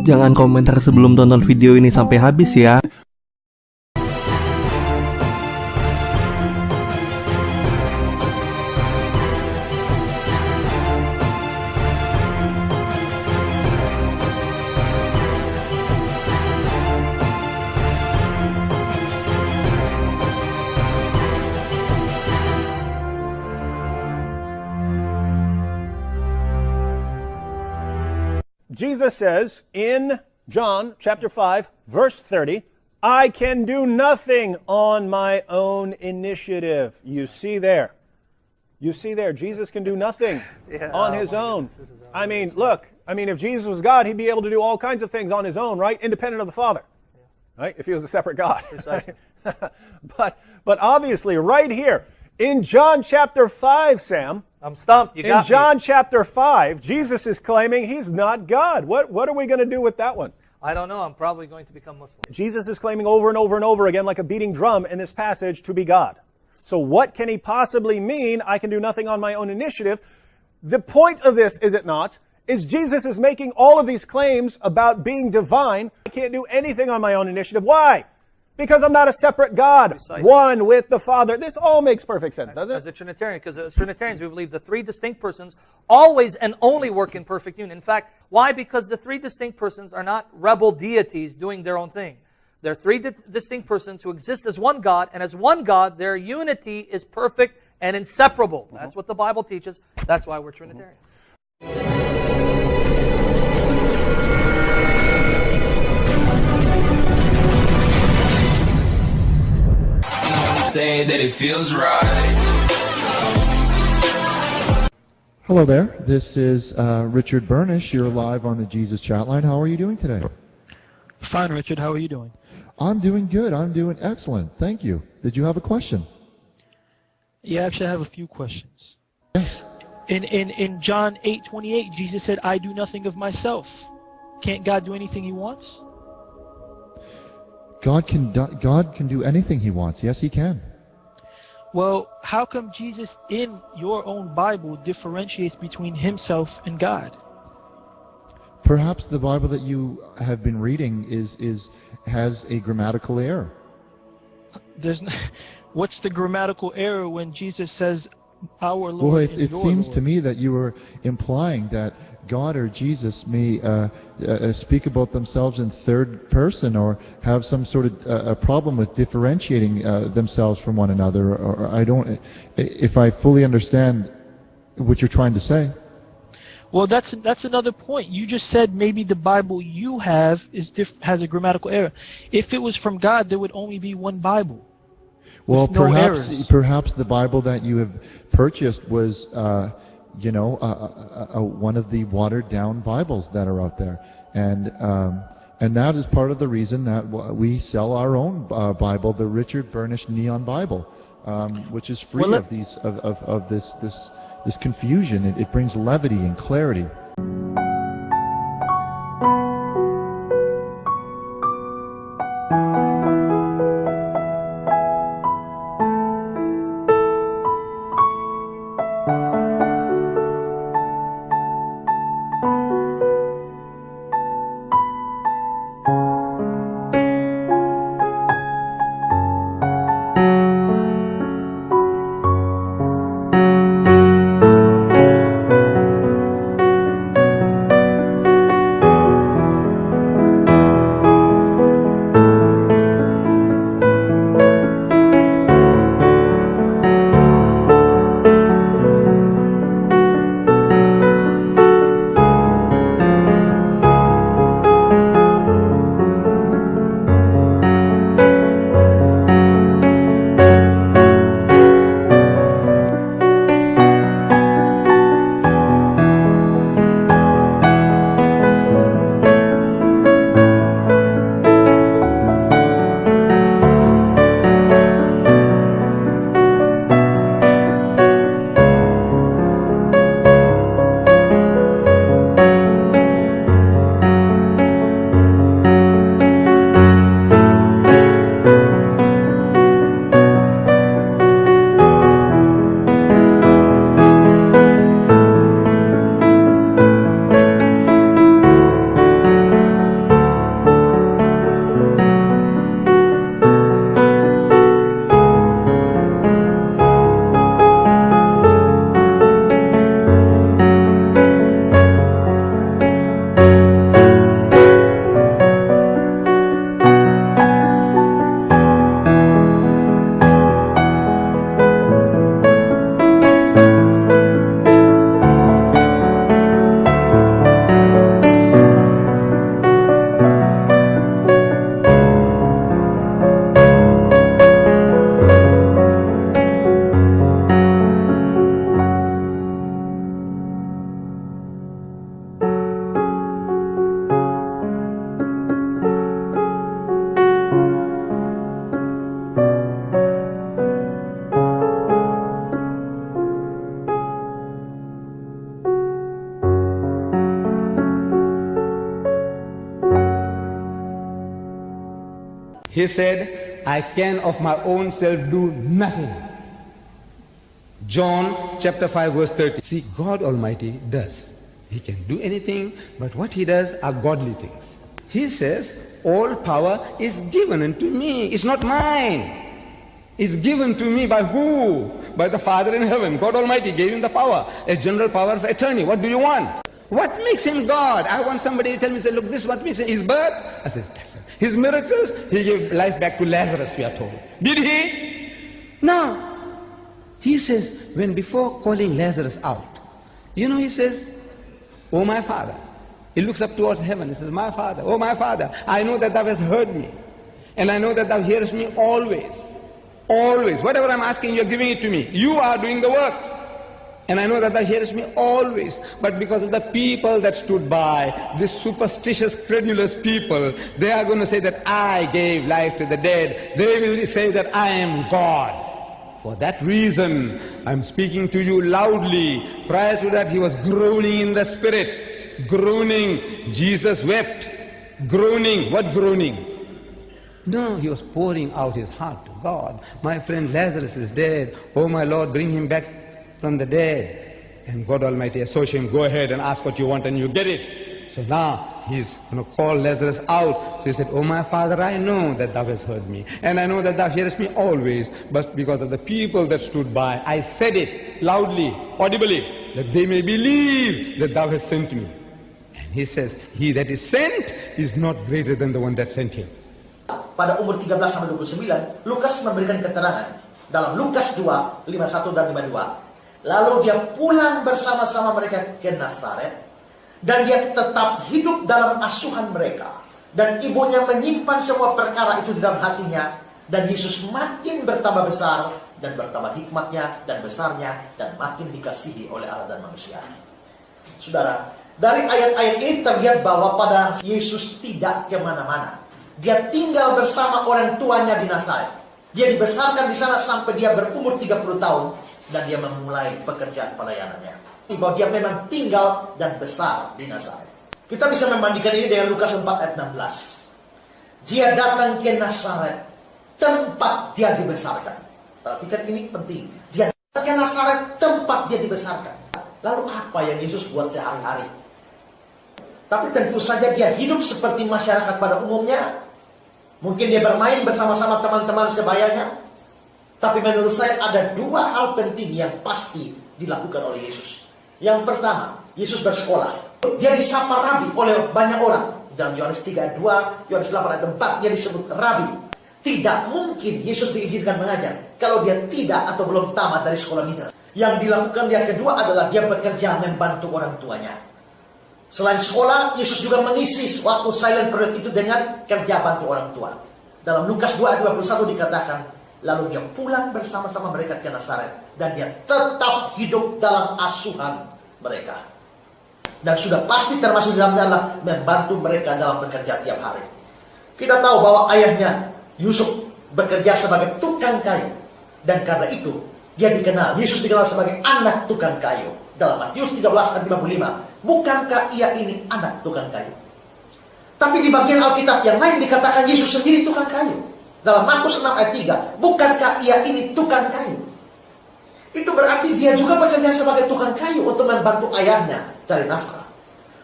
Jangan komentar sebelum tonton video ini sampai habis ya. Jesus says in John chapter 5, verse 30, I can do nothing on my own initiative. You see there. Jesus can do nothing on his own. I mean, look, if Jesus was God, he'd be able to do all kinds of things on his own, right? Independent of the Father. Right? If he was a separate God. Precisely. But obviously, right here, in John chapter 5, Sam, I'm stumped. You got me. in John chapter 5, Jesus is claiming he's not God. What are we going to do with that one? I don't know. I'm probably going to become Muslim. Jesus is claiming over and over and over again, like a beating drum in this passage, to be God. So what can he possibly mean, I can do nothing on my own initiative? The point of this, is it not, is Jesus is making all of these claims about being divine. I can't do anything on my own initiative. Why? Because I'm not a separate God, Precisely. one with the Father. This all makes perfect sense, doesn't it? As a Trinitarian, because as Trinitarians, we believe the three distinct persons always and only work in perfect union. In fact, why? Because the three distinct persons are not rebel deities doing their own thing. They're three distinct persons who exist as one God, and as one God, their unity is perfect and inseparable. That's what the Bible teaches. That's why we're Trinitarians. Saying that it feels right. Hello there, this is Richard Burnish. You're live on the Jesus Chat Line. How are you doing today? Fine, Richard. How are you doing? I'm doing good. I'm doing excellent. Thank you. Did you have a question? Yeah, actually I have a few questions. Yes. In John 8:28, Jesus said, I do nothing of myself. Can't God do anything he wants? God can do anything he wants. Yes, he can. Well, how come Jesus in your own Bible differentiates between himself and God? Perhaps the Bible that you have been reading has a grammatical error. What's the grammatical error when Jesus says, our Lord Well, and it your seems Lord? to me that you were implying that God or Jesus may speak about themselves in third person, or have some sort of a problem with differentiating themselves from one another. Or I don't, if I fully understand what you're trying to say. Well, that's another point. You just said maybe the Bible you have has a grammatical error. If it was from God, there would only be one Bible. Well, no errors. perhaps the Bible that you have purchased was, one of the watered-down Bibles that are out there, and that is part of the reason that we sell our own Bible, the Richard Burnish Neon Bible, which is free of this confusion. It brings levity and clarity. He said, I can of my own self do nothing. John chapter 5 verse 30. See, God Almighty does. He can do anything, but what he does are godly things. He says, all power is given unto me. It's not mine. It's given to me by who? By the Father in heaven. God Almighty gave him the power, a general power of attorney. What do you want? What makes him God? I want somebody to tell me, say, look, this is what makes him. His birth? I says, that's it. His miracles? He gave life back to Lazarus, we are told. Did he? No. He says, when before calling Lazarus out, he says, oh my Father. He looks up towards heaven. He says, my Father, oh my Father, I know that thou hast heard me. And I know that thou hearest me always. Always. Whatever I'm asking, you're giving it to me. You are doing the works. And I know that thou hearest me always. But because of the people that stood by, these superstitious, credulous people, they are going to say that I gave life to the dead. They will say that I am God. For that reason, I'm speaking to you loudly. Prior to that, he was groaning in the spirit. Groaning. Jesus wept. Groaning. What groaning? No, he was pouring out his heart to God. My friend Lazarus is dead. Oh my Lord, bring him back from the dead. And God Almighty associate him, go ahead and ask what you want and you get it. So now he's going to call Lazarus out. So he said, oh my Father, I know that thou hast heard me. And I know that thou hearest me always. But because of the people that stood by, I said it loudly, audibly, that they may believe that thou hast sent me. And he says, he that is sent is not greater than the one that sent him. Pada umur 13 sampai 29, Lukas memberikan keterangan dalam Lukas 2, 51 dan 52. Lalu dia pulang bersama-sama mereka ke Nazaret, dan dia tetap hidup dalam asuhan mereka. Dan ibunya menyimpan semua perkara itu di dalam hatinya, dan Yesus makin bertambah besar, dan bertambah hikmatnya dan besarnya, dan makin dikasihi oleh Allah dan manusia. Saudara, dari ayat-ayat ini terlihat bahwa pada Yesus tidak kemana-mana. Dia tinggal bersama orang tuanya di Nazaret. Dia dibesarkan di sana sampai dia berumur 30 tahun. Dan dia memulai pekerjaan pelayanannya. Bahwa dia memang tinggal dan besar di Nazaret. Kita bisa membandingkan ini dengan Lukas 4 ayat 16. Dia datang ke Nazaret, tempat dia dibesarkan. Perhatikan ini penting. Dia datang ke Nazaret, tempat dia dibesarkan. Lalu apa yang Yesus buat sehari-hari? Tapi tentu saja dia hidup seperti masyarakat pada umumnya. Mungkin dia bermain bersama-sama teman-teman sebayanya. Tapi menurut saya ada dua hal penting yang pasti dilakukan oleh Yesus. Yang pertama, Yesus bersekolah. Dia disapa rabi oleh banyak orang. Dalam Yohanes 3 ayat 2, Yohanes 8 ayat 4, dia disebut rabi. Tidak mungkin Yesus diizinkan mengajar kalau dia tidak atau belum tamat dari sekolah mitra. Yang dilakukan dia kedua adalah dia bekerja membantu orang tuanya. Selain sekolah, Yesus juga mengisi waktu silent period itu dengan kerja bantu orang tua. Dalam Lukas 2 ayat 21 dikatakan, lalu dia pulang bersama-sama mereka ke Nazaret, dan dia tetap hidup dalam asuhan mereka. Dan sudah pasti termasuk dalam adalah membantu mereka dalam bekerja tiap hari. Kita tahu bahwa ayahnya Yusuf bekerja sebagai tukang kayu, dan karena itu dia dikenal, Yesus dikenal sebagai anak tukang kayu. Dalam Matius 13 ayat 55, bukankah ia ini anak tukang kayu? Tapi di bagian Alkitab yang lain dikatakan Yesus sendiri tukang kayu. Dalam Markus 6 ayat 3, bukankah ia ini tukang kayu? Itu berarti dia juga bekerja sebagai tukang kayu untuk membantu ayahnya cari nafkah.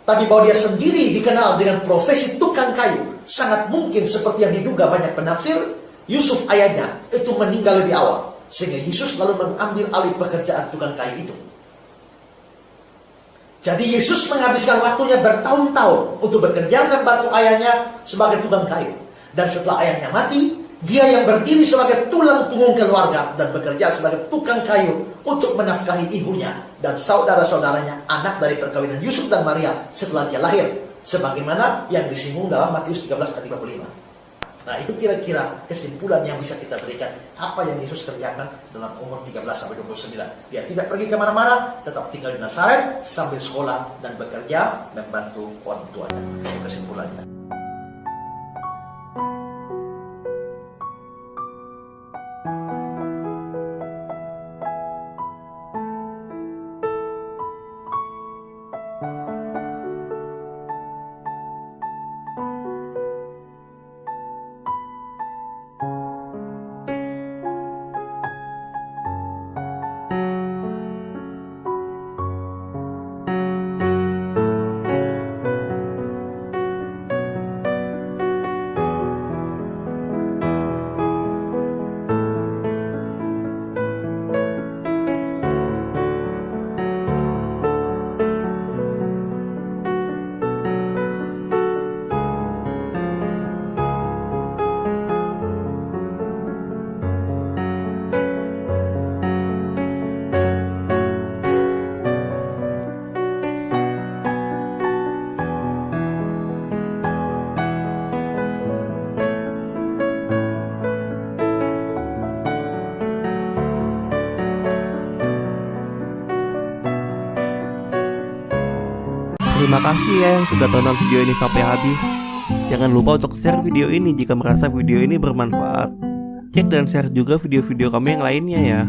Tapi bahwa dia sendiri dikenal dengan profesi tukang kayu, sangat mungkin seperti yang diduga banyak penafsir, Yusuf ayahnya itu meninggal lebih awal, sehingga Yesus lalu mengambil alih pekerjaan tukang kayu itu. Jadi Yesus menghabiskan waktunya bertahun-tahun untuk bekerja membantu ayahnya sebagai tukang kayu. Dan setelah ayahnya mati, dia yang berdiri sebagai tulang punggung keluarga dan bekerja sebagai tukang kayu untuk menafkahi ibunya dan saudara-saudaranya, anak dari perkawinan Yusuf dan Maria setelah dia lahir, sebagaimana yang disinggung dalam Matius 13 ayat 55. Nah, itu kira-kira kesimpulan yang bisa kita berikan apa yang Yesus kerjakan dalam umur 13 sampai 29. Dia tidak pergi kemana-mana, tetap tinggal di Nazaret sambil sekolah dan bekerja membantu orang tuanya. Itu kesimpulannya. Terima kasih ya yang sudah tonton video ini sampai habis. Jangan lupa untuk share video ini jika merasa video ini bermanfaat. Cek dan share juga video-video kami yang lainnya ya.